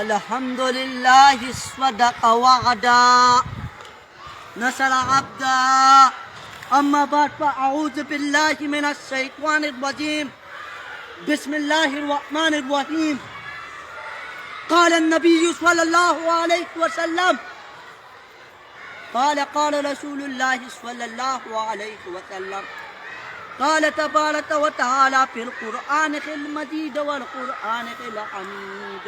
الحمد لله صدق وعدا نصر عبدا. أما بعد فأعوذ بالله من الشيطان الرجيم. بسم الله الرحمن الرحيم. قال النبي صلى الله عليه وسلم قال رسول الله صلى الله عليه وسلم قال تبارك وتعالى في القرآن المجيد والقرآن الحميد.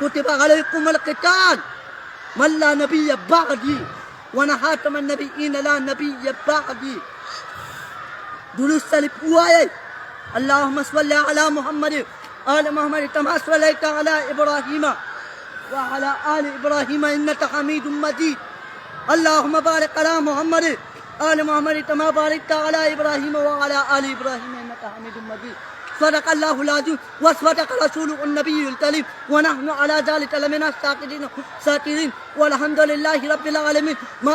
كتب عليكم القتال من لا نبي بعدي وانا خاتم النبيين لا نبي بعدي. درست لبواي اللهم صل على محمد آل محمد كما صليت على إبراهيم وعلى آل إبراهيم إنك حميد مجيد. اللهم بارك على محمد آل محمد كما باركت على إبراهيم وعلى آل إبراهيم إنك حميد مجيد. صدق الله العظيم وصدق رسوله النبي الكريم ونحن على ذلك لمن الشاكرين والحمد لله رب العالمين. ما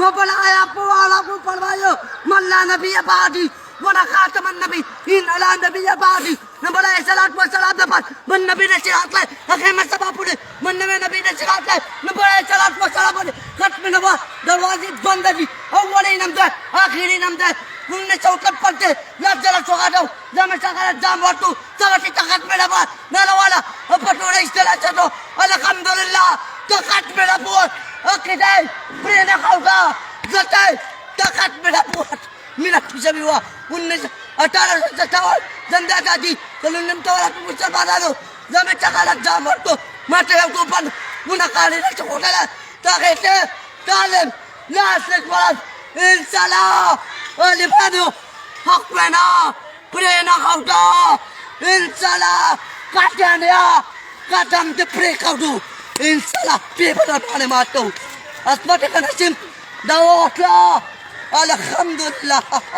ما بلا يا ابو ولا ابو فرمايو من لا نبي بعدي وانا خاتم النبي ان لا نبي بعدي. نبلا صلاه والسلام بعد من نبي نشرات له اخي ما سبب من نبي نشرات له نبلا صلاه والسلام ختم نبا دروازه بند دي اولين نمده اخرين نمده من چوکت پڑتے لا جلا چوکا دو جام سغلا جام ورتو سغتی تخت میرا با نالا والا پټوړې استلا چدو. الحمدلله تخت میرا بوت اکدای پرنا خوګه زته تخت میرا بوت میرا پښبیوا 1857 زنده دادی کلونم تولا په بازارو جام سغلا جام ورتو ماته یو کو پن مونږه کاری نه چوکلا تاګه تعلم ناس ولد انسلا ولبادو حقنا پرنا خوګه انسلا کاټانیا قدم دې پرې کاوډو انشاءالله پیپر باندې ماتو اسمت کناسم دا وکړه. الحمدلله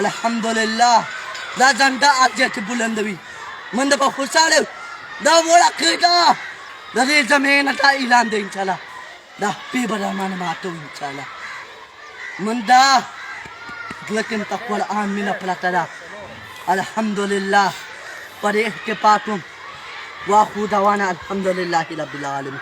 الحمدلله دا ځنده اجت بلندوي منده په خوشاله دا وړه کېدا د دې زمينه ته اعلان دی انشاءالله دا پیپر باندې ماتو انشاءالله منده لكن تقوى الآن من پلاتلا. الحمدلله پر احتفاظم واخو دوانا الحمدلله رب العالمين.